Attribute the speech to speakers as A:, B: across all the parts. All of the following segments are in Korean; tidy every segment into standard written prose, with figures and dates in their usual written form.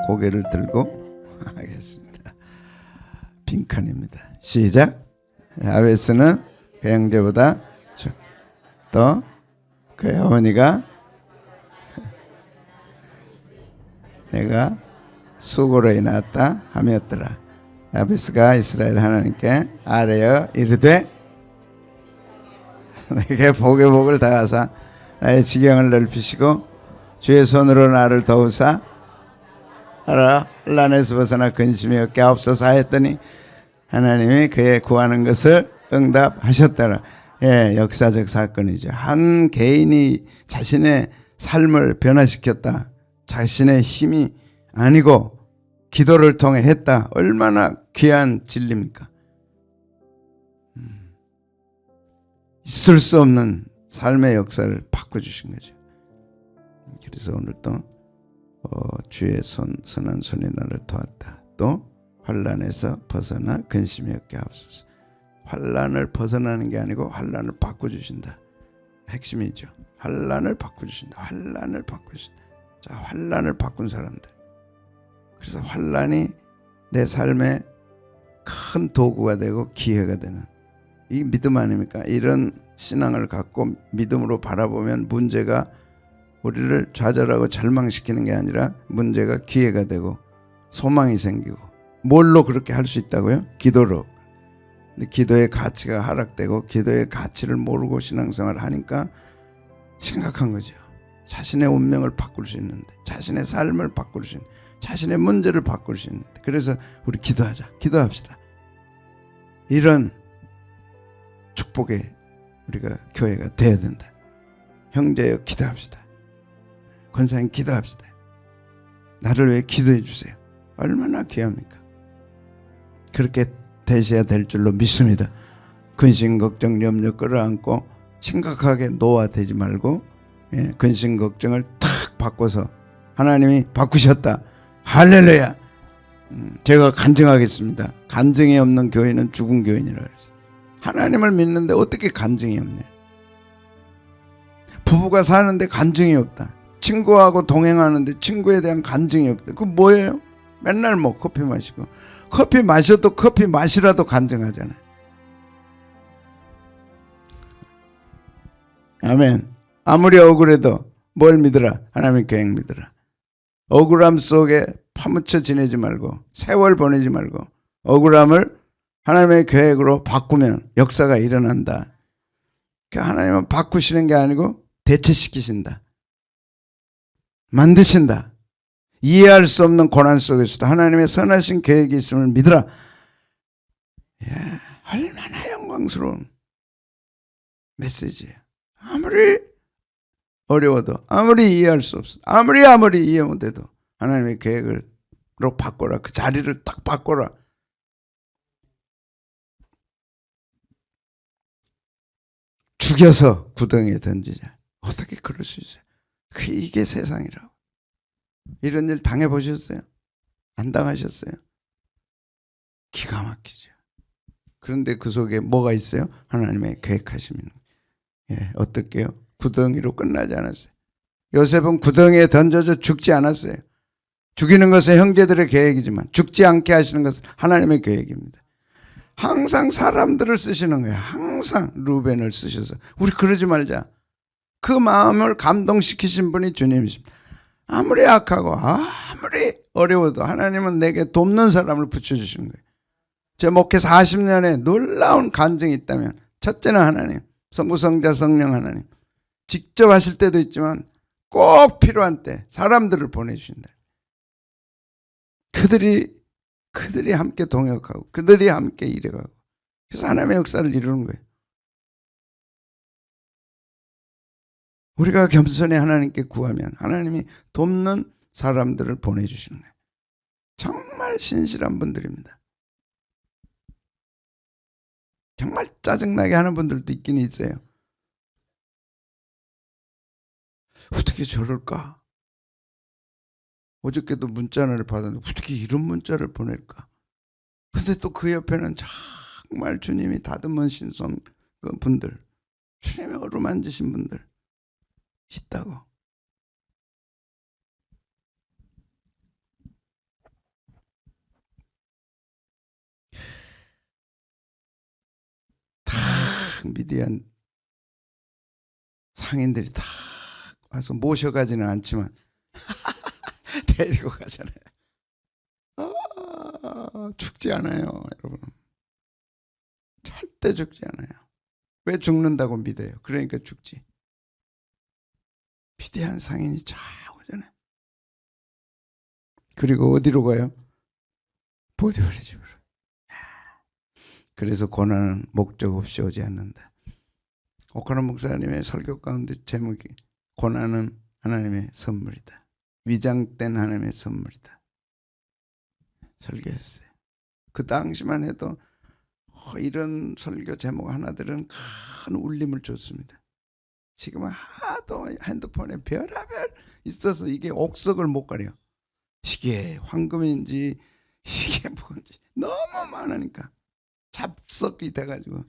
A: 고개를 들고 하겠습니다. 빈칸입니다. 시작. 야베스는 그 형제보다 또 그 어머니가 내가 수고로 인하였다 하였더라. 야베스가 이스라엘 하나님께 아뢰어 이르되 내게 복의 복을 다하사 나의 지경을 넓히시고 주의 손으로 나를 도우사 환난에서 벗어나 근심이 없게 하옵소서 하였더니 하나님이 그의 구하는 것을 응답하셨더라. 예, 역사적 사건이죠. 한 개인이 자신의 삶을 변화시켰다. 자신의 힘이 아니고 기도를 통해 했다. 얼마나 귀한 진리입니까? 있을 수 없는 삶의 역사를 바꿔주신 거죠. 그래서 오늘도 주의 선한 손이 나를 도왔다. 또 환난에서 벗어나 근심이 없게 하옵소서. 환난을 벗어나는 게 아니고 환난을 바꿔주신다. 핵심이죠. 환난을 바꿔주신다. 환난을 바꿔주신다. 자, 환난을 바꾼 사람들. 그래서 환난이 내 삶에 큰 도구가 되고 기회가 되는 이 믿음 아닙니까? 이런 신앙을 갖고 믿음으로 바라보면 문제가 우리를 좌절하고 절망시키는 게 아니라 문제가 기회가 되고 소망이 생기고. 뭘로 그렇게 할 수 있다고요? 기도로. 근데 기도의 가치가 하락되고 기도의 가치를 모르고 신앙생활을 하니까 심각한 거죠. 자신의 운명을 바꿀 수 있는데, 자신의 삶을 바꿀 수 있는데, 자신의 문제를 바꿀 수 있는데. 그래서 우리 기도하자. 기도합시다. 이런 축복의 우리가 교회가 되어야 된다. 형제여 기도합시다. 권사님 기도합시다. 나를 위해 기도해 주세요. 얼마나 귀합니까? 그렇게 되셔야 될 줄로 믿습니다. 근심 걱정 염려 끌어안고 심각하게 노화되지 말고, 근심 걱정을 탁 바꿔서 하나님이 바꾸셨다. 할렐루야. 제가 간증하겠습니다. 간증이 없는 교회는 죽은 교인이라 그랬어요. 하나님을 믿는데 어떻게 간증이 없냐. 부부가 사는데 간증이 없다. 친구하고 동행하는데 친구에 대한 간증이 없다. 그거 뭐예요? 맨날 뭐 커피 마시고. 커피 마셔도 커피 마시라도 간증하잖아요. 아멘. 아무리 억울해도 뭘 믿으라? 하나님의 계획 믿으라. 억울함 속에 파묻혀 지내지 말고, 세월 보내지 말고, 억울함을 하나님의 계획으로 바꾸면 역사가 일어난다. 그러니까 하나님은 바꾸시는 게 아니고 대체시키신다. 만드신다. 이해할 수 없는 고난 속에서도 하나님의 선하신 계획이 있음을 믿으라. 얼마나 영광스러운 메시지예요. 아무리 어려워도, 아무리 이해할 수 없어, 아무리 이해 못해도 하나님의 계획으로 바꿔라. 그 자리를 딱 바꿔라. 죽여서 구덩이에 던지자. 어떻게 그럴 수 있어요? 이게 세상이라고. 이런 일 당해보셨어요? 안 당하셨어요? 기가 막히죠. 그런데 그 속에 뭐가 있어요? 하나님의 계획하심이. 어떻게요? 구덩이로 끝나지 않았어요. 요셉은 구덩이에 던져져 죽지 않았어요. 죽이는 것은 형제들의 계획이지만 죽지 않게 하시는 것은 하나님의 계획입니다. 항상 사람들을 쓰시는 거예요. 항상 루벤을 쓰셔서. 우리 그러지 말자. 그 마음을 감동시키신 분이 주님이십니다. 아무리 악하고 아무리 어려워도 하나님은 내게 돕는 사람을 붙여주시는 거예요. 제 목회 40년에 놀라운 간증이 있다면 첫째는 하나님, 성부 성자 성령 하나님. 직접 하실 때도 있지만 꼭 필요한 때 사람들을 보내주신다. 그들이 함께 동역하고 그들이 함께 일해가고 그래서 하나님의 역사를 이루는 거예요. 우리가 겸손히 하나님께 구하면 하나님이 돕는 사람들을 보내주시는 거예요. 정말 신실한 분들입니다. 정말 짜증나게 하는 분들도 있긴 있어요. 어떻게 저럴까? 어저께도 문자를 받았는데 어떻게 이런 문자를 보낼까? 근데 또 그 옆에는 정말 주님이 다듬으신 분들, 주님의 어루만지신 분들 있다고. 미디안 상인들이 다 와서 모셔가지는 않지만 데리고 가잖아요. 죽지 않아요, 여러분. 절대 죽지 않아요. 왜 죽는다고 믿어요? 그러니까 죽지. 비대한 상인이 쫙 오잖아요. 그리고 어디로 가요? 보디발의 집으로. 그래서 고난은 목적 없이 오지 않는다. 오카노 목사님의 설교 가운데 제목이 고난은 하나님의 선물이다. 위장된 하나님의 선물이다. 설교했어요. 그 당시만 해도 이런 설교 제목 하나들은 큰 울림을 줬습니다. 지금은 하도 핸드폰에 별의별 있어서 이게 옥석을 못 가려. 이게 황금인지 이게 뭔지 너무 많으니까 잡석이 돼가지고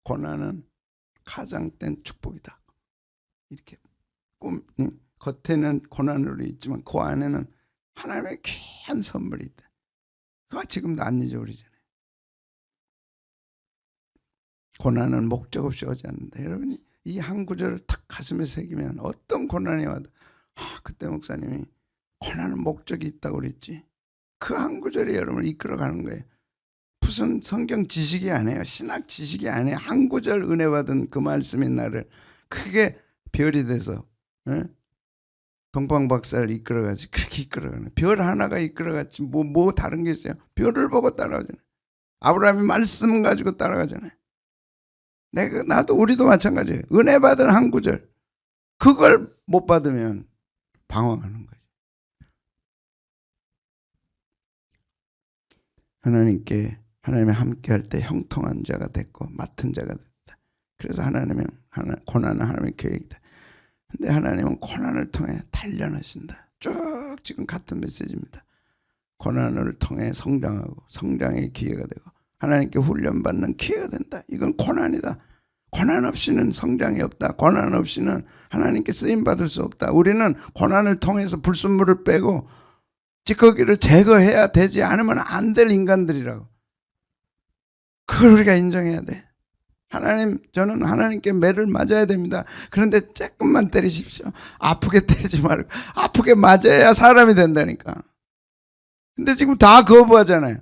A: 고난은 가장된 축복이다. 이렇게 겉에는 고난으로 있지만 그 안에는 하나님의 귀한 선물이 있다. 그거 지금도 안 잊어버리잖아요. 고난은 목적 없이 오지 않는다. 여러분이 이 한 구절을 탁 가슴에 새기면 어떤 고난이 와도 그때 목사님이 고난은 목적이 있다고 그랬지. 그 한 구절이 여러분을 이끌어가는 거예요. 무슨 성경 지식이 아니에요. 신학 지식이 아니에요. 한 구절 은혜 받은 그 말씀이 나를 크게 별이 돼서 동방 박사를 이끌어가지. 그렇게 이끌어가는 별 하나가 이끌어갔지 뭐 다른 게 있어요. 별을 보고 따라가잖아요. 아브라함이 말씀 가지고 따라가잖아요. 나도 우리도 마찬가지예요. 은혜 받은 한 구절 그걸 못 받으면 방황하는 거예요. 하나님의 함께 할 때 형통한 자가 됐고 맡은 자가 됐다. 그래서 하나님은 고난은 하나님의 계획이다. 근데 하나님은 고난을 통해 단련하신다. 쭉 지금 같은 메시지입니다. 고난을 통해 성장하고 성장의 기회가 되고 하나님께 훈련받는 기회가 된다. 이건 고난이다. 고난 없이는 성장이 없다. 고난 없이는 하나님께 쓰임받을 수 없다. 우리는 고난을 통해서 불순물을 빼고 찌꺼기를 제거해야 되지 않으면 안 될 인간들이라고. 그걸 우리가 인정해야 돼. 저는 하나님께 매를 맞아야 됩니다. 그런데 조금만 때리십시오. 아프게 때리지 말고. 아프게 맞아야 사람이 된다니까. 근데 지금 다 거부하잖아요.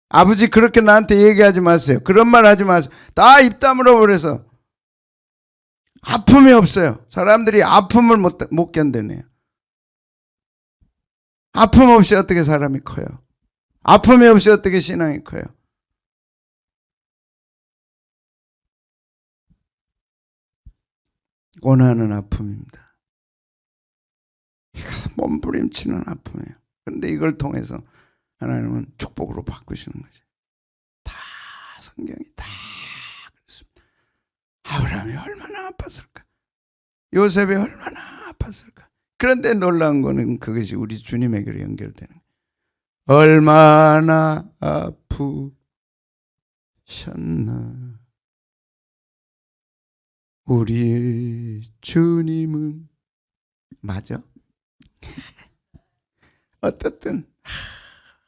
A: 아버지 그렇게 나한테 얘기하지 마세요. 그런 말 하지 마세요. 다 입 다물어 버려서 아픔이 없어요. 사람들이 아픔을 못 견뎌내요. 아픔 없이 어떻게 사람이 커요? 아픔이 없이 어떻게 신앙이 커요? 고난은 아픔입니다. 몸부림치는 아픔이에요. 그런데 이걸 통해서 하나님은 축복으로 바꾸시는 거죠. 다 성경이 다 그렇습니다. 아브라함이 얼마나 아팠을까? 요셉이 얼마나 아팠을까? 그런데 놀라운 거는 그것이 우리 주님에게로 연결되는 거예요. 얼마나 아프셨나? 우리 주님은 맞아? 어떻든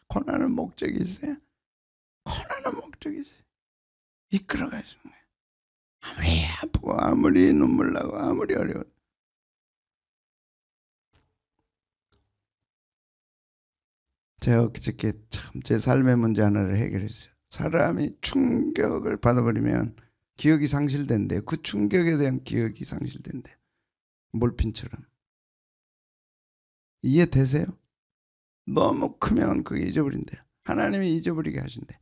A: 고난은 목적이 있어요. 고난은 목적이 있어요. 이끌어 가시는 거예요. 아무리 아프고 아무리 눈물 나고 아무리 어려워도. 제가 그저께 참 제 삶의 문제 하나를 해결했어요. 사람이 충격을 받아버리면 기억이 상실된대요. 그 충격에 대한 기억이 상실된대요. 몰핀처럼. 이해되세요? 너무 크면 그게 잊어버린대요. 하나님이 잊어버리게 하신대.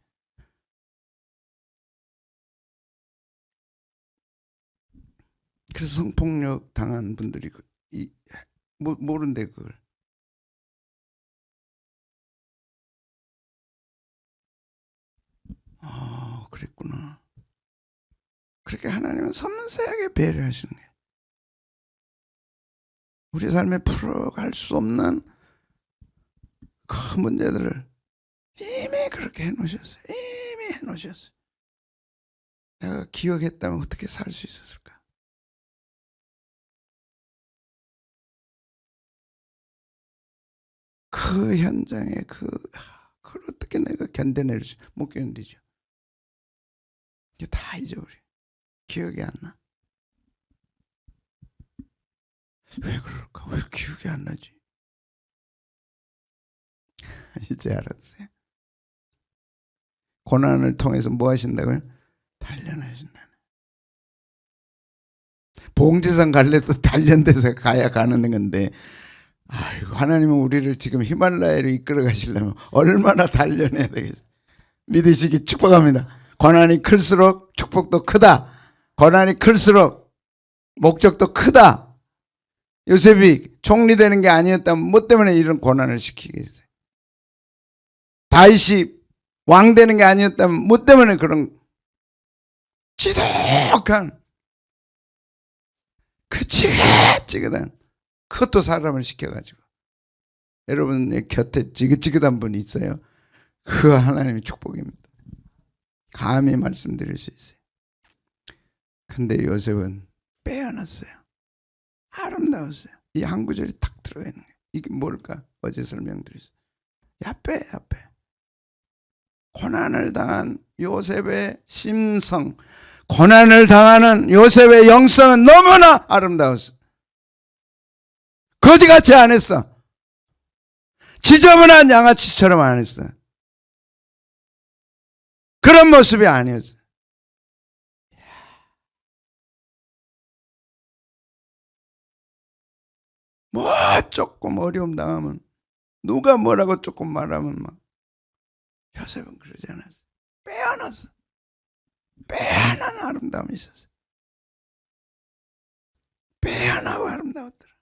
A: 그래서 성폭력 당한 분들이 모른대 그걸. 그랬구나. 그렇게 하나님은 섬세하게 배려하시는 거예요. 우리 삶에 풀어갈 수 없는 그 문제들을 이미 그렇게 해놓으셨어요. 이미 해놓으셨어요. 내가 기억했다면 어떻게 살 수 있었을까? 그 현장에 그걸 어떻게 내가 견뎌낼 수 못 견디죠. 이게 다 잊어버려. 기억이 안 나. 왜 그럴까? 왜 기억이 안 나지? 이제 알았어요. 고난을 통해서 뭐 하신다고요? 단련하신다. 봉지산 갈래도 단련돼서 가야 가는 건데, 아이고, 하나님은 우리를 지금 히말라야로 이끌어 가시려면 얼마나 단련해야 되겠어요. 믿으시기 축복합니다. 고난이 클수록 축복도 크다. 고난이 클수록 목적도 크다. 요셉이 총리 되는 게 아니었다면 뭐 때문에 이런 고난을 시키겠어요? 다윗이 왕 되는 게 아니었다면 뭐 때문에 그런 지독한 그 지긋지긋한 그것도 사람을 시켜가지고, 여러분의 곁에 지긋지긋한 분이 있어요. 그 하나님의 축복입니다. 감히 말씀드릴 수 있어요. 근데 요셉은 빼어났어요. 아름다웠어요. 이 한 구절이 탁 들어가 있는 거예요. 이게 뭘까? 어제 설명드렸어요. 야페. 고난을 당한 요셉의 심성, 고난을 당하는 요셉의 영성은 너무나 아름다웠어. 거지같이 안 했어. 지저분한 양아치처럼 안 했어. 그런 모습이 아니었어. 뭐 조금 어려움 당하면, 누가 뭐라고 조금 말하면 막, 요셉은 그러지 않았어. 빼어났어. 빼어난 아름다움이 있었어. 빼어나고 아름다웠더라.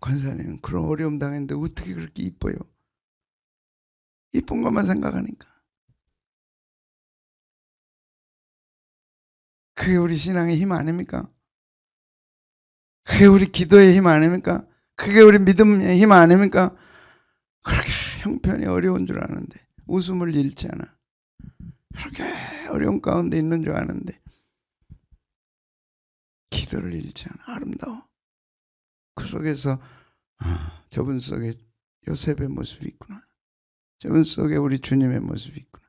A: 권사님은 그런 어려움 당했는데 어떻게 그렇게 이뻐요? 이쁜 것만 생각하니까. 그게 우리 신앙의 힘 아닙니까? 그게 우리 기도의 힘 아닙니까? 그게 우리 믿음의 힘 아닙니까? 그렇게 형편이 어려운 줄 아는데 웃음을 잃지 않아. 그렇게 어려운 가운데 있는 줄 아는데 기도를 잃지 않아. 아름다워. 그 속에서 저분 속에 요셉의 모습이 있구나. 저분 속에 우리 주님의 모습이 있구나.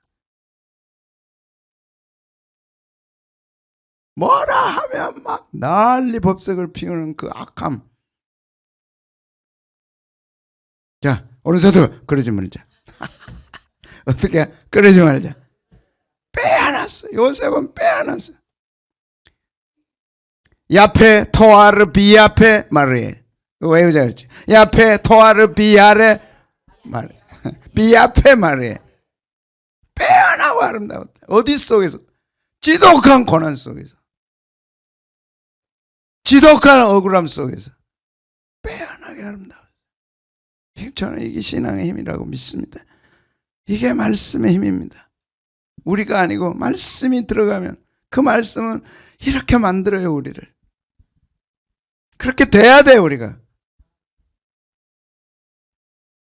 A: 뭐라 하면 막 난리 법석을 피우는 그 악함. 자, 오른손으로 그러지 말자. 어떻게 그러지 말자. 빼앗았어. 요셉은 빼앗았어. 야페 토아르 비야페 마르에. 외우자 그랬지. 야페 토아르 비야레 마르. 비야페 마르에. 빼앗나고 아름다웠다. 어디 속에서? 지독한 고난 속에서, 지독한 억울함 속에서 빼어나게 아름다워요. 저는 이게 신앙의 힘이라고 믿습니다. 이게 말씀의 힘입니다. 우리가 아니고 말씀이 들어가면 그 말씀은 이렇게 만들어요. 우리를 그렇게 돼야 돼요. 우리가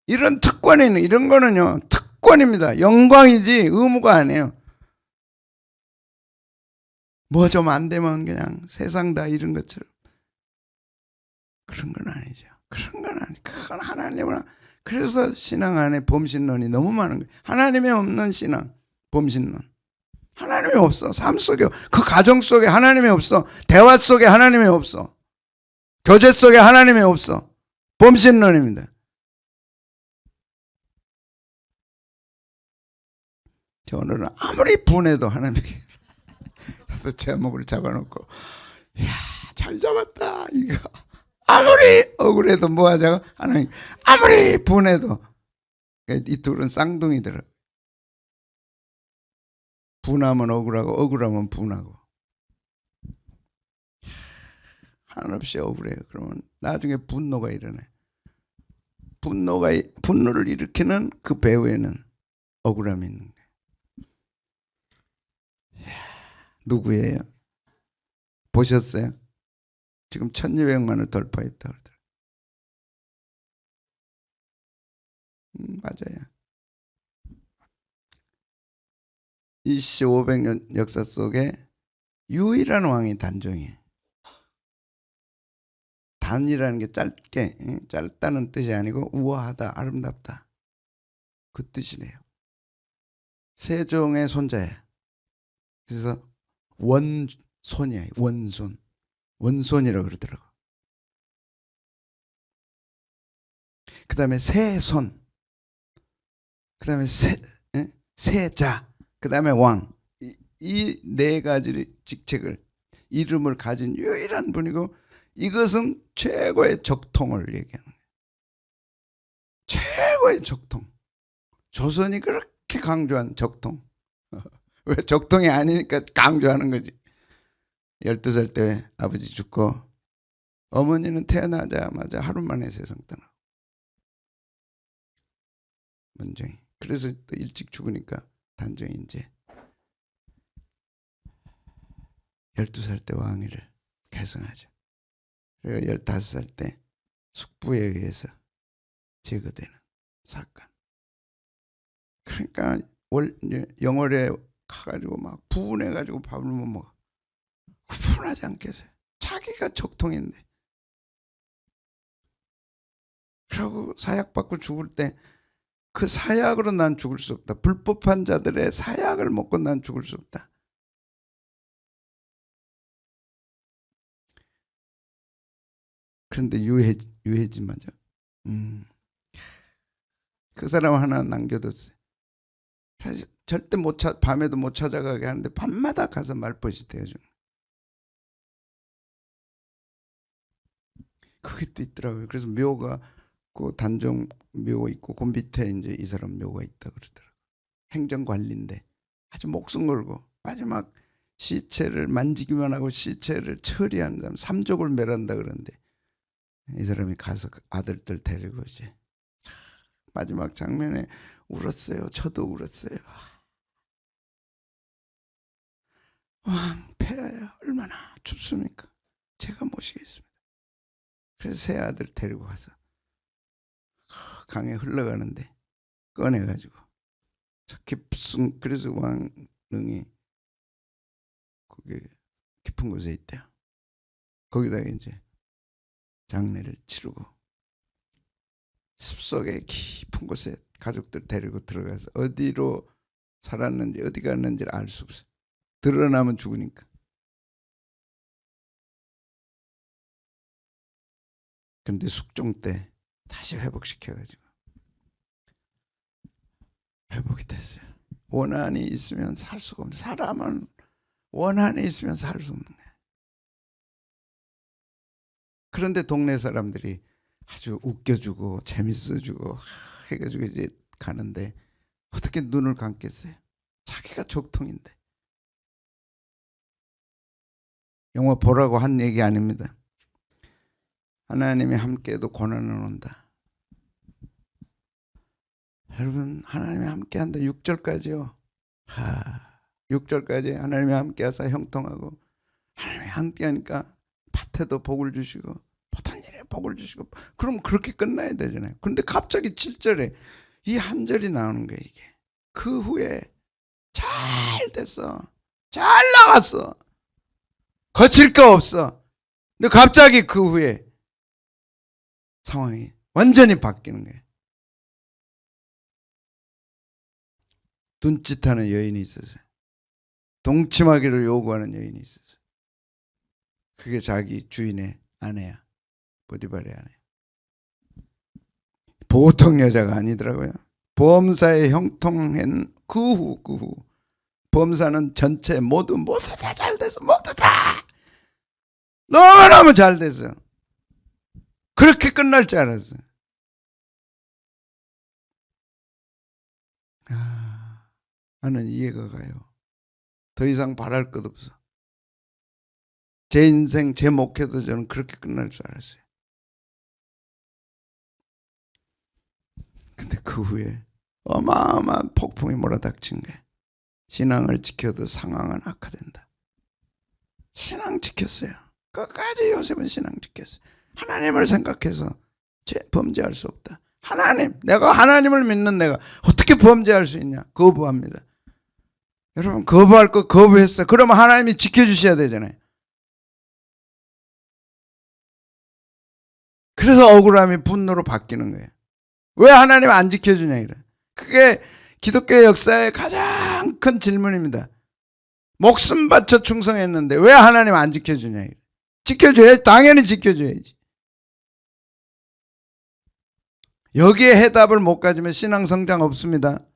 A: 이런 특권이 있는, 이런 거는요 특권입니다. 영광이지 의무가 아니에요. 뭐 좀 안 되면 그냥 세상 다 이런 것처럼 그런 건 아니죠. 그런 건 아니. 그건 하나님은. 그래서 신앙 안에 범신론이 너무 많은 거예요. 하나님이 없는 신앙, 범신론. 하나님이 없어. 삶 속에, 그 가정 속에 하나님이 없어. 대화 속에 하나님이 없어. 교제 속에 하나님이 없어. 범신론입니다. 저 오늘은 아무리 분해도 하나님께 제목을 잡아놓고, 이야, 잘 잡았다, 이거. 아무리 억울해도 뭐 하자고? 하나님, 아무리 분해도. 이 둘은 쌍둥이더라. 분하면 억울하고, 억울하면 분하고. 한없이 억울해요. 그러면 나중에 분노가 일어나요. 분노를 일으키는 그 배후에는 억울함이 있는 거예요. 누구예요? 보셨어요? 지금 1200만을 돌파했다 그러더라고요. 맞아요. 2500년 역사 속에 유일한 왕이 단종이에요. 단이라는 게 짧다는 뜻이 아니고 우아하다, 아름답다, 그 뜻이래요. 세종의 손자예요. 그래서 원손이야. 원손. 원손이라고 그러더라고. 그 다음에 세손. 그 다음에 세자. 그 다음에 왕. 이 네 가지 직책을, 이름을 가진 유일한 분이고, 이것은 최고의 적통을 얘기하는 거예요. 최고의 적통. 조선이 그렇게 강조한 적통. 왜 적통이 아니니까 강조하는 거지. 12살 때 아버지 죽고 어머니는 태어나자마자 하루 만에 세상 떠나고. 문정이. 그래서 또 일찍 죽으니까 단정이 이제 12살 때 왕위를 계승하죠. 그리고 15살 때 숙부에 의해서 제거되는 사건. 그러니까 영월에 가가지고 막 분해가지고 밥을 못 먹어. 분하지 않겠어요. 자기가 적통인데. 그러고 사약 받고 죽을 때 그 사약으로 난 죽을 수 없다. 불법한 자들의 사약을 먹고 난 죽을 수 없다. 그런데 유해지 맞아. 그 사람 하나 남겨뒀어요. 절대 밤에도 못 찾아가게 하는데 밤마다 가서 말벗이 되어주는. 그게 또 있더라고요. 그래서 묘가 그 단종 묘 있고 그 밑에 이제 이 사람 묘가 있다 그러더라고요. 행정관리인데 아주 목숨 걸고 마지막 시체를 만지기만 하고 시체를 처리하는 사람, 삼족을 멸한다 그러는데 이 사람이 가서 아들들 데리고 이제 마지막 장면에 울었어요. 저도 울었어요. 왕 폐하야 얼마나 춥습니까? 제가 모시겠습니다. 그래서 새 아들 데리고 가서 강에 흘러가는데 꺼내가지고 깊은, 그래서 왕릉이 거기 깊은 곳에 있대요. 거기다가 이제 장례를 치르고 숲속에 깊은 곳에 가족들 데리고 들어가서 어디로 살았는지 어디 갔는지를 알 수 없어요. 드러나면 죽으니까. 그런데 숙종 때 다시 회복시켜가지고 회복이 됐어요. 원한이 있으면 살 수가 없는, 사람은 원한이 있으면 살 수 없는 거예요. 그런데 동네 사람들이 아주 웃겨주고 재밌어주고 해가지고 이제 가는데 어떻게 눈을 감겠어요? 자기가 적통인데. 영화 보라고 한 얘기 아닙니다. 하나님이 함께해도 고난은 온다. 여러분, 하나님이 함께한다. 6절까지요. 6절까지 하나님이 함께하사 형통하고, 하나님이 함께하니까 밭에도 복을 주시고 모든 일에 복을 주시고, 그럼 그렇게 끝나야 되잖아요. 그런데 갑자기 7절에 이 한 절이 나오는 거예요. 이게 그 후에 잘 됐어, 잘 나갔어, 거칠 거 없어. 근데 갑자기 그 후에 상황이 완전히 바뀌는 거예요. 둔짓하는 여인이 있었어요. 동침하기를 요구하는 여인이 있었어요. 그게 자기 주인의 아내야. 보디발의 아내. 보통 여자가 아니더라고요. 범사에 형통한 그 후 범사는 전체 모두 다 잘 됐어. 모두 다 너무너무 잘 됐어. 그렇게 끝날 줄 알았어요. 나는 이해가 가요. 더 이상 바랄 것 없어. 제 인생, 제 목회도 저는 그렇게 끝날 줄 알았어요. 근데 그 후에 어마어마한 폭풍이 몰아닥친 거예요. 신앙을 지켜도 상황은 악화된다. 신앙 지켰어요. 끝까지 요셉은 신앙 지켰어요. 하나님을 생각해서 범죄할 수 없다. 하나님, 내가 하나님을 믿는 내가 어떻게 범죄할 수 있냐? 거부합니다. 여러분, 거부할 거 거부했어. 그러면 하나님이 지켜주셔야 되잖아요. 그래서 억울함이 분노로 바뀌는 거예요. 왜 하나님 안 지켜주냐 이래. 그게 기독교 역사의 가장 큰 질문입니다. 목숨 바쳐 충성했는데 왜 하나님 안 지켜주냐. 지켜줘야지. 당연히 지켜줘야지. 여기에 해답을 못 가지면 신앙 성장 없습니다.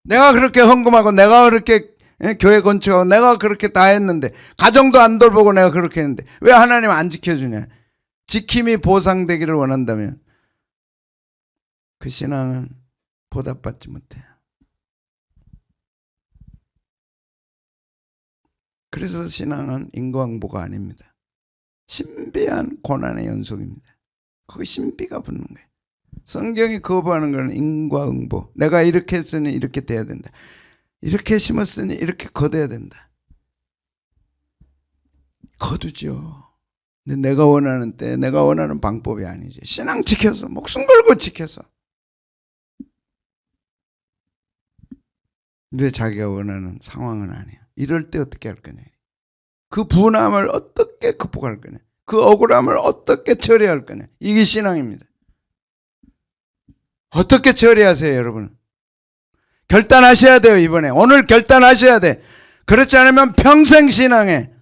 A: 내가 그렇게 헌금하고 내가 그렇게 교회 건축하고 내가 그렇게 다 했는데 가정도 안 돌보고 내가 그렇게 했는데 왜 하나님 안 지켜주냐. 지킴이 보상되기를 원한다면 그 신앙은 보답받지 못해요. 그래서 신앙은 인과응보가 아닙니다. 신비한 고난의 연속입니다. 거기 신비가 붙는 거예요. 성경이 거부하는 것은 인과응보. 내가 이렇게 했으니 이렇게 돼야 된다. 이렇게 심었으니 이렇게 거둬야 된다. 거두죠. 근데 내가 원하는 때 내가 원하는 방법이 아니지. 신앙 지켜서 목숨 걸고 지켜서. 근데 자기가 원하는 상황은 아니야. 이럴 때 어떻게 할 거냐. 그 분함을 어떻게 극복할 거냐. 그 억울함을 어떻게 처리할 거냐. 이게 신앙입니다. 어떻게 처리하세요, 여러분? 결단하셔야 돼요, 이번에. 오늘 결단하셔야 돼. 그렇지 않으면 평생 신앙에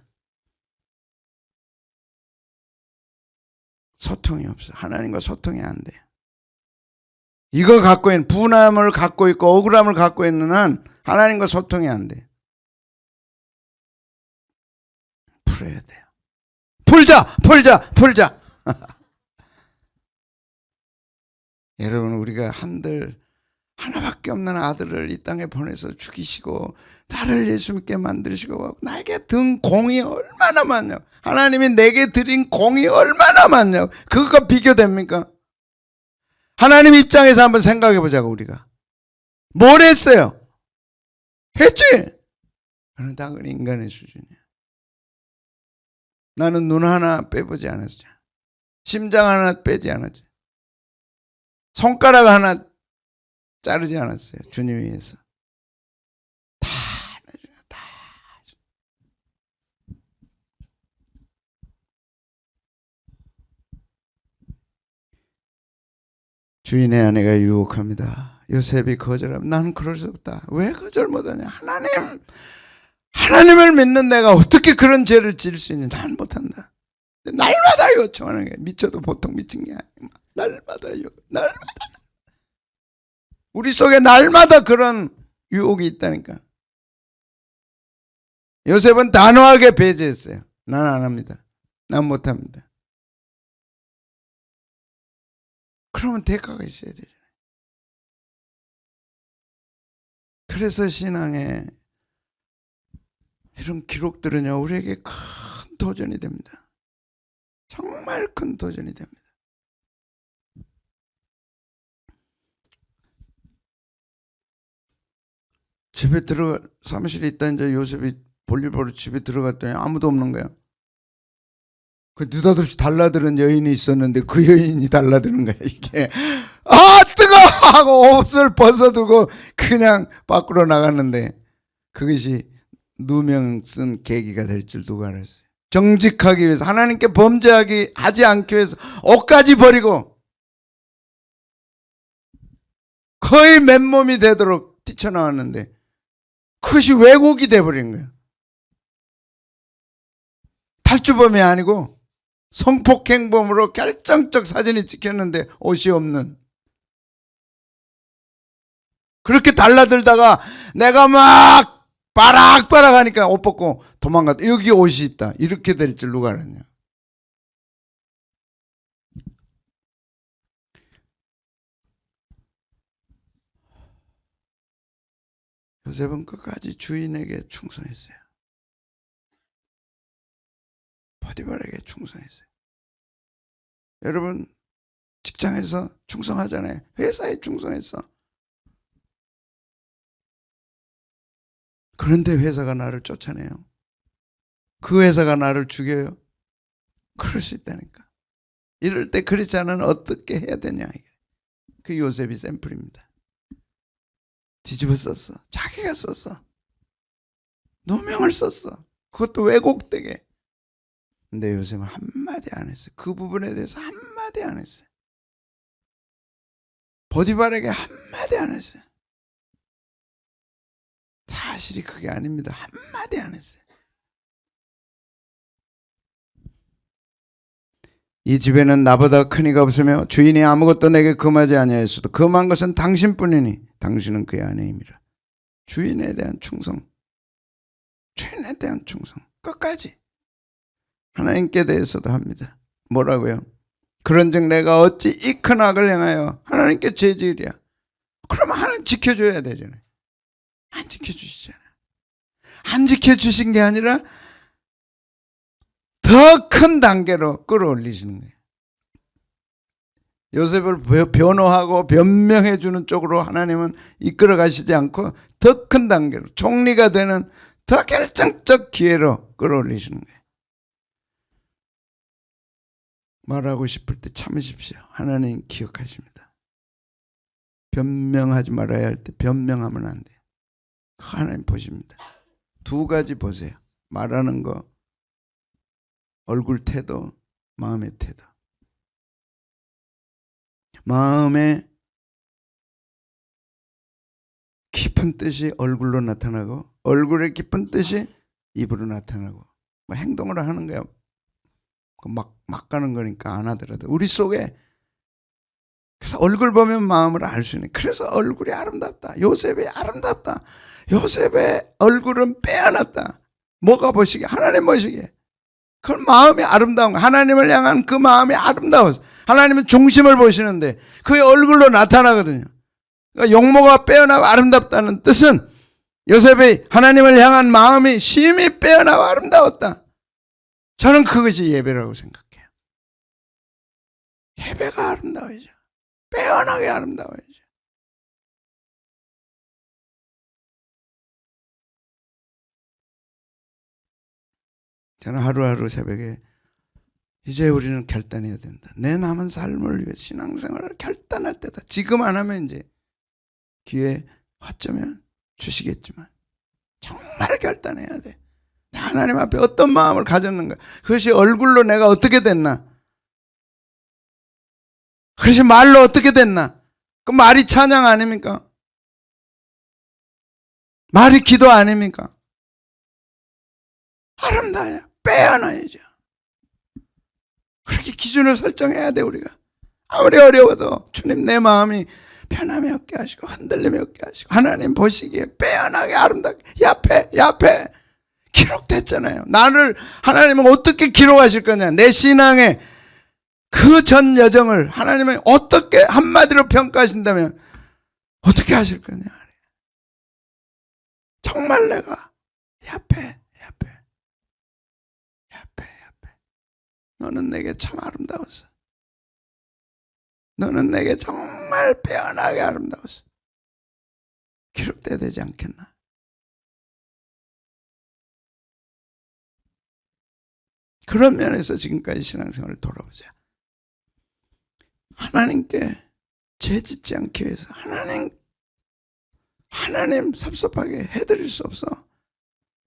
A: 소통이 없어. 하나님과 소통이 안 돼요. 이거 갖고 있는 분함을 갖고 있고 억울함을 갖고 있는 한 하나님과 소통이 안 돼요. 풀어야 돼요. 풀자. 여러분, 우리가 한들 하나밖에 없는 아들을 이 땅에 보내서 죽이시고 나를 예수 믿게 만드시고 나에게 든 공이 얼마나 많냐고. 하나님이 내게 드린 공이 얼마나 많냐고. 그것과 비교됩니까? 하나님 입장에서 한번 생각해 보자고. 우리가 뭘 했어요? 했지. 그는 다 인간의 수준이야. 나는 눈 하나 빼보지 않았지. 심장 하나 빼지 않았지. 손가락 하나 자르지 않았어요. 주님 위해서. 다. 주인의 아내가 유혹합니다. 요셉이 거절하면 나는 그럴 수 없다. 왜 거절 못하냐. 하나님을 믿는 내가 어떻게 그런 죄를 지을 수 있냐. 난 못한다. 날마다 요청하는 게 미쳐도 보통 미친 게 아니야. 날마다요. 우리 속에 날마다 그런 유혹이 있다니까. 요셉은 단호하게 배제했어요. 난 안 합니다. 난 못합니다. 그러면 대가가 있어야 되잖아요. 그래서 신앙에 이런 기록들은요, 우리에게 큰 도전이 됩니다. 정말 큰 도전이 됩니다. 집에 사무실에 있다 이제 요셉이 볼일 보러 집에 들어갔더니 아무도 없는 거야. 그 느닷없이 달라드는 여인이 있었는데 그 여인이 달라드는 거야. 이게 뜨거 하고 옷을 벗어두고 그냥 밖으로 나갔는데 그것이 누명 쓴 계기가 될 줄 누가 알았어요. 정직하기 위해서, 하나님께 범죄하지 않기 위해서 옷까지 버리고 거의 맨몸이 되도록 뛰쳐나왔는데 그것이 왜곡이 돼버린 거예요. 탈주범이 아니고 성폭행범으로 결정적 사진이 찍혔는데 옷이 없는. 그렇게 달라들다가 내가 막 바락바락 하니까 옷 벗고 도망갔다. 여기 옷이 있다. 이렇게 될 줄 누가 알았냐. 요셉은 끝까지 주인에게 충성했어요. 포티발에게 충성했어요. 여러분, 직장에서 충성하잖아요. 회사에 충성했어. 그런데 회사가 나를 쫓아내요. 그 회사가 나를 죽여요. 그럴 수 있다니까. 이럴 때 크리스찬은 어떻게 해야 되냐. 그 요셉이 샘플입니다. 뒤집어 썼어. 자기가 썼어. 누명을 썼어. 그것도 왜곡되게. 근데 요셉은 한마디 안 했어요. 그 부분에 대해서 한마디 안 했어요. 보디발에게 한마디 안 했어요. 다 사실이 그게 아닙니다. 한마디 안 했어요. 이 집에는 나보다 큰 이가 없으며 주인이 아무것도 내게 금하지 아니하였어도 금한 것은 당신뿐이니 당신은 그의 아내임이라. 주인에 대한 충성, 주인에 대한 충성 끝까지 하나님께 대해서도 합니다. 뭐라고요? 그런즉 내가 어찌 이 큰 악을 행하여 하나님께 죄지으랴. 그러면 하나님 지켜줘야 되잖아요. 안 지켜주시잖아요. 안 지켜주신 게 아니라 더 큰 단계로 끌어올리시는 거예요. 요셉을 변호하고 변명해 주는 쪽으로 하나님은 이끌어 가시지 않고 더 큰 단계로 총리가 되는 더 결정적 기회로 끌어올리시는 거예요. 말하고 싶을 때 참으십시오. 하나님 기억하십니다. 변명하지 말아야 할 때 변명하면 안 돼요. 하나님 보십니다. 두 가지 보세요. 말하는 거, 얼굴 태도, 마음의 태도. 마음의 깊은 뜻이 얼굴로 나타나고 얼굴의 깊은 뜻이 입으로 나타나고 뭐 행동을 하는 거야. 막 가는 거니까 안 하더라도 우리 속에 그래서 얼굴 보면 마음을 알 수 있는. 그래서 얼굴이 아름답다. 요셉이 아름답다. 요셉의 얼굴은 빼어났다. 뭐가 보시기에? 하나님 보시기에. 그 마음이 아름다운 거. 하나님을 향한 그 마음이 아름다워서. 하나님은 중심을 보시는데 그의 얼굴로 나타나거든요. 그러니까 용모가 빼어나고 아름답다는 뜻은 요셉이 하나님을 향한 마음이 심히 빼어나고 아름다웠다. 저는 그것이 예배라고 생각해요. 예배가 아름다워야죠. 빼어나게 아름다워야죠. 저는 하루하루 새벽에 이제 우리는 결단해야 된다. 내 남은 삶을 위해 신앙생활을 결단할 때다. 지금 안 하면 이제 기회 어쩌면 주시겠지만 정말 결단해야 돼. 하나님 앞에 어떤 마음을 가졌는가. 그것이 얼굴로 내가 어떻게 됐나. 그것이 말로 어떻게 됐나. 그 말이 찬양 아닙니까? 말이 기도 아닙니까? 아름다워요. 빼어나야죠. 그렇게 기준을 설정해야 돼 우리가. 아무리 어려워도 주님 내 마음이 편함이 없게 하시고 흔들림이 없게 하시고 하나님 보시기에 빼어나게 아름답게 야패 기록됐잖아요. 나를 하나님은 어떻게 기록하실 거냐. 내 신앙의 그 전 여정을 하나님은 어떻게 한마디로 평가하신다면 어떻게 하실 거냐. 정말 내가 야패 너는 내게 참 아름다웠어. 너는 내게 정말 빼어나게 아름다웠어. 기록돼야 되지 않겠나. 그런 면에서 지금까지 신앙생활을 돌아보자. 하나님께 죄짓지 않기 위해서 하나님 섭섭하게 해드릴 수 없어.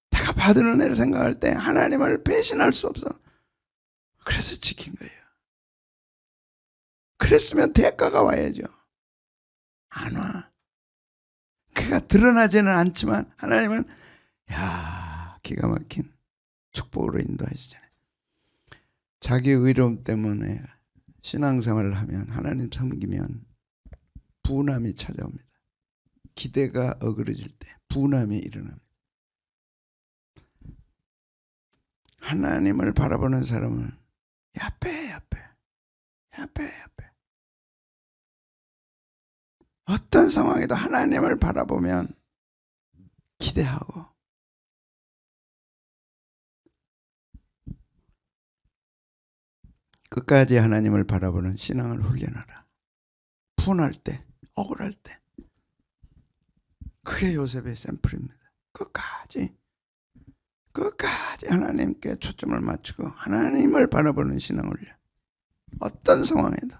A: 내가 받은 은혜를 생각할 때 하나님을 배신할 수 없어. 그래서 지킨 거예요. 그랬으면 대가가 와야죠. 안 와. 그가 드러나지는 않지만 하나님은 기가 막힌 축복으로 인도하시잖아요. 자기 의로움 때문에 신앙생활을 하면 하나님 섬기면 분함이 찾아옵니다. 기대가 어그러질 때 분함이 일어납니다. 하나님을 바라보는 사람은 야패 어떤 상황에도 하나님을 바라보면 기대하고 끝까지 하나님을 바라보는 신앙을 훈련하라. 분할 때, 억울할 때. 그게 요셉의 샘플입니다. 끝까지 하나님께 초점을 맞추고 하나님을 바라보는 신앙 훈련. 어떤 상황에도.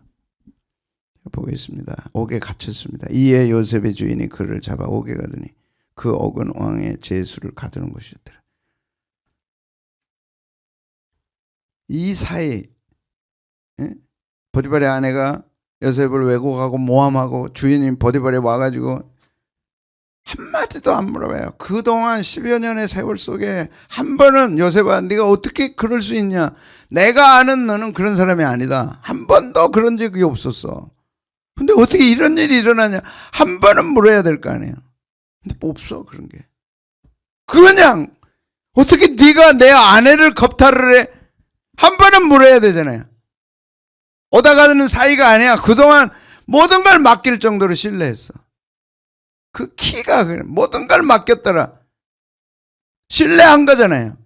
A: 보겠습니다. 옥에 갇혔습니다. 이에 요셉의 주인이 그를 잡아 옥에 가더니 그 옥은 왕의 제수를 가두는 곳이었더라. 이 사이 보디발의 아내가 요셉을 왜곡하고 모함하고 주인인 보디발에 와가지고 한마디도 안 물어봐요. 그동안 10여 년의 세월 속에 한 번은 요셉아 네가 어떻게 그럴 수 있냐, 내가 아는 너는 그런 사람이 아니다, 한 번도 그런 적이 없었어. 근데 어떻게 이런 일이 일어나냐, 한 번은 물어야 될 거 아니에요. 근데 없어 그런 게. 그냥 어떻게 네가 내 아내를 겁탈을 해, 한 번은 물어야 되잖아요. 오다가는 사이가 아니야. 그동안 모든 걸 맡길 정도로 신뢰했어. 그 키가 그래. 모든 걸 맡겼더라. 신뢰한 거잖아요.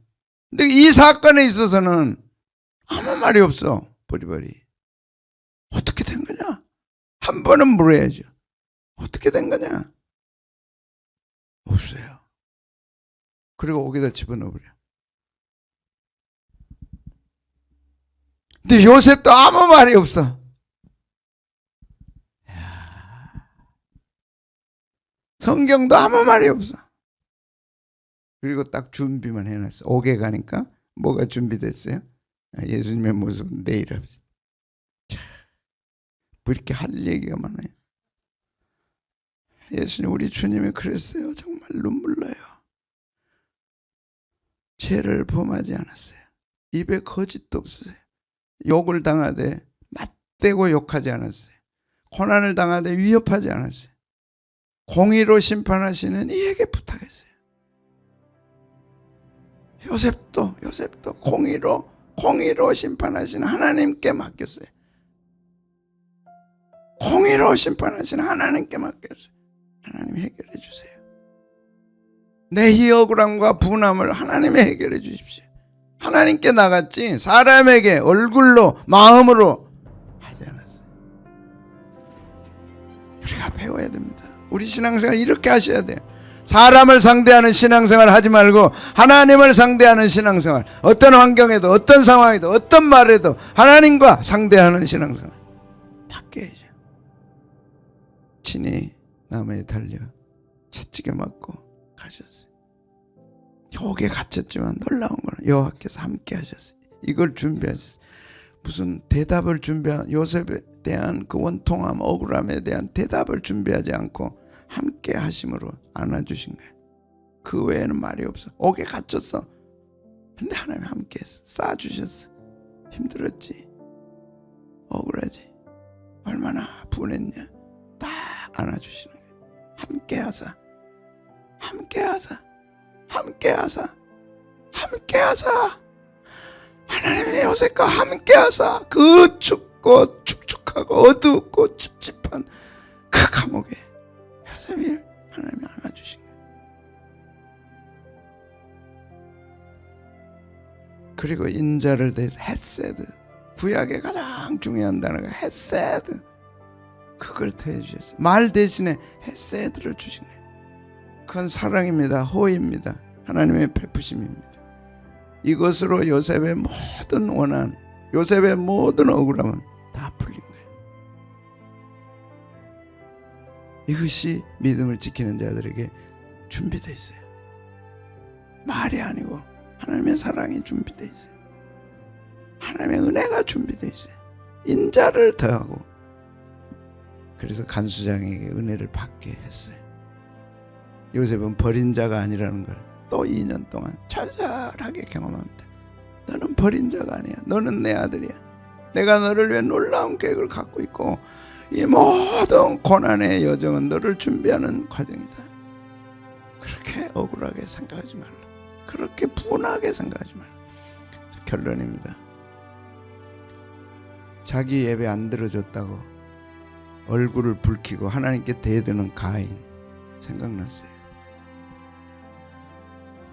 A: 근데 이 사건에 있어서는 아무 말이 없어. 버리버리. 어떻게 된 거냐? 한 번은 물어야죠. 어떻게 된 거냐? 없어요. 그리고 거기다 집어넣어버려. 근데 요셉도 아무 말이 없어. 성경도 아무 말이 없어. 그리고 딱 준비만 해놨어. 옥에 가니까 뭐가 준비됐어요? 예수님의 모습은 내일 합시다. 뭐 이렇게 할 얘기가 많아요. 예수님, 우리 주님이 그랬어요. 정말 눈물 나요. 죄를 범하지 않았어요. 입에 거짓도 없으세요. 욕을 당하되 맞대고 욕하지 않았어요. 고난을 당하되 위협하지 않았어요. 공의로 심판하시는 이에게 부탁했어요. 요셉도 공의로 심판하시는 하나님께 맡겼어요. 공의로 심판하시는 하나님께 맡겼어요. 하나님 해결해 주세요. 내 이 억울함과 분함을 하나님이 해결해 주십시오. 하나님께 나갔지 사람에게 얼굴로 마음으로 하지 않았어요. 우리가 배워야 됩니다. 우리 신앙생활 이렇게 하셔야 돼요. 사람을 상대하는 신앙생활 하지 말고 하나님을 상대하는 신앙생활. 어떤 환경에도 어떤 상황에도 어떤 말에도 하나님과 상대하는 신앙생활 바뀌어야죠. 친히 나무에 달려 채찍에 맞고 가셨어요. 옥에 갇혔지만 놀라운 거는 여호와께서 함께 하셨어요. 이걸 준비하셨어요. 무슨 대답을 준비한, 요셉에 대한 그 원통함, 억울함에 대한 대답을 준비하지 않고 함께 하심으로 안아주신 거예요. 그 외에는 말이 없어. 옥에 갇혔어. 근데 하나님 함께 했어. 쌓아주셨어. 힘들었지, 억울하지, 얼마나 분했냐, 딱 안아주시는 거예요. 함께 하사, 함께 하사, 함께 하사, 함께 하사. 하나님의 요셉과 함께 하사. 그 춥고 축축하고 어둡고 찝찝한 그 감옥에 요셉을 하나님이 안아주신 거예요. 그리고 인자를 대해서 헤세드, 구약의 가장 중요한 단어가 헤세드, 그걸 더해주셨어요. 말 대신에 헤세드를 주신 거예요. 그건 사랑입니다. 호의입니다. 하나님의 베푸심입니다. 이것으로 요셉의 모든 원한, 요셉의 모든 억울함은 다 풀린 거예요. 이것이 믿음을 지키는 자들에게 준비되어 있어요. 말이 아니고 하나님의 사랑이 준비되어 있어요. 하나님의 은혜가 준비되어 있어요. 인자를 더하고. 그래서 간수장에게 은혜를 받게 했어요. 요셉은 버린 자가 아니라는 걸 또 2년 동안 절절하게 경험합니다. 너는 버린 자가 아니야. 너는 내 아들이야. 내가 너를 위해 놀라운 계획을 갖고 있고 이 모든 고난의 여정은 너를 준비하는 과정이다. 그렇게 억울하게 생각하지 말라. 그렇게 분하게 생각하지 말라. 결론입니다. 자기 예배 안 들어줬다고 얼굴을 붉히고 하나님께 대드는 가인 생각났어요.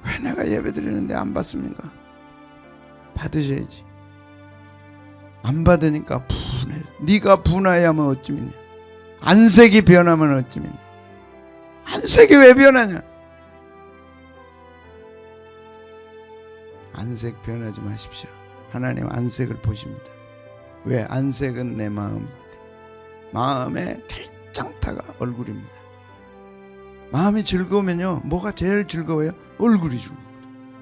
A: 왜 내가 예배 드리는데 안 받습니까? 받으셔야지. 안 받으니까 분해. 네가 분하야면 어찌미냐. 안색이 변하면 어찌미냐. 안색이 왜 변하냐. 안색 변하지 마십시오. 하나님 안색을 보십니다. 왜? 안색은 내 마음입니다. 마음의 결정타가 얼굴입니다. 마음이 즐거우면요, 뭐가 제일 즐거워요? 얼굴이 즐거워요.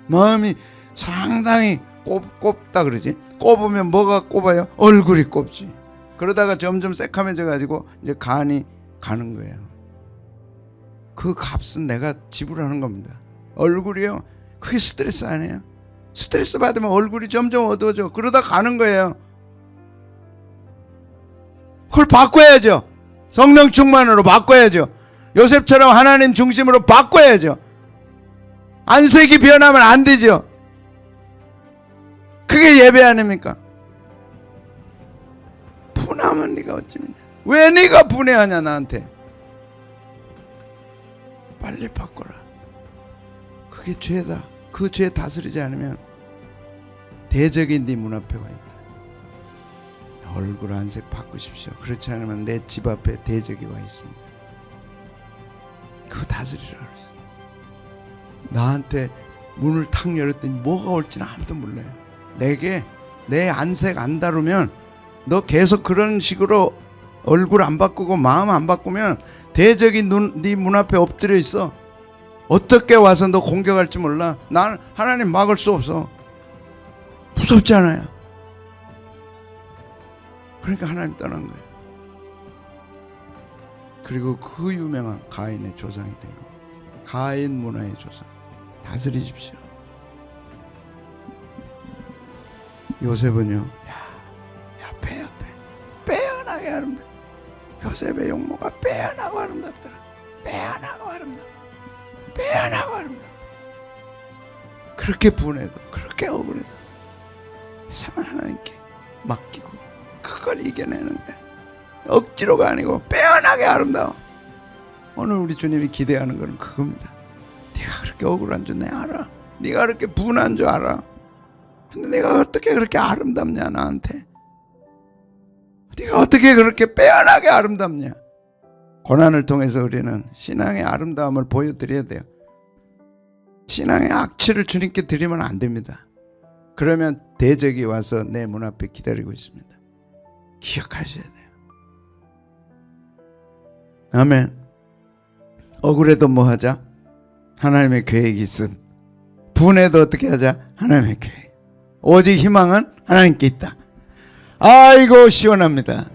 A: 마음이 상당히 꼽다 그러지. 꼽으면 뭐가 꼽아요? 얼굴이 꼽지. 그러다가 점점 새카매져 가지고 이제 간이 가는 거예요. 그 값은 내가 지불하는 겁니다. 얼굴이요, 그게 스트레스 아니에요? 스트레스 받으면 얼굴이 점점 어두워져. 그러다 가는 거예요. 그걸 바꿔야죠. 성령 충만으로 바꿔야죠. 요셉처럼 하나님 중심으로 바꿔야죠. 안색이 변하면 안 되죠. 그게 예배 아닙니까? 분하면 네가 어찌미냐. 왜 네가 분해하냐 나한테. 빨리 바꿔라. 그게 죄다. 그 죄 다스리지 않으면 대적이 네 문 앞에 와 있다. 얼굴 안색 바꾸십시오. 그렇지 않으면 내 집 앞에 대적이 와 있습니다. 그거 다스리라 그랬어. 나한테 문을 탁 열었더니 뭐가 올지는 아무도 몰라요. 내게 내 안색 안 다루면, 너 계속 그런 식으로 얼굴 안 바꾸고 마음 안 바꾸면 대적이 네 문 앞에 엎드려 있어. 어떻게 와서 너 공격할지 몰라. 난 하나님 막을 수 없어. 무섭지 않아요? 그러니까 하나님 떠난 거예요. 그리고 그 유명한 가인의 조상이 된 겁니다. 가인 문화의 조상. 다스리십시오. 요셉은요, 야, 빼어나게 아름답다. 요셉의 용모가 빼어나고 아름답더라. 빼어나고 아름답다. 빼어나고 아름답다. 그렇게 분해도, 그렇게 억울해도 이상한 하나님께 맡기고 그걸 이겨내는 거야. 억지로가 아니고 빼어나게 아름다워. 오늘 우리 주님이 기대하는 것은 그겁니다. 네가 그렇게 억울한 줄 내가 알아. 네가 그렇게 분한 줄 알아. 근데 내가 어떻게 그렇게 아름답냐 나한테. 네가 어떻게 그렇게 빼어나게 아름답냐. 고난을 통해서 우리는 신앙의 아름다움을 보여드려야 돼요. 신앙의 악취를 주님께 드리면 안 됩니다. 그러면 대적이 와서 내 문 앞에 기다리고 있습니다. 기억하셔야 돼요. 아멘. 억울해도 뭐 하자? 하나님의 계획이 있음. 분해도 어떻게 하자? 하나님의 계획. 오직 희망은 하나님께 있다. 아이고 시원합니다.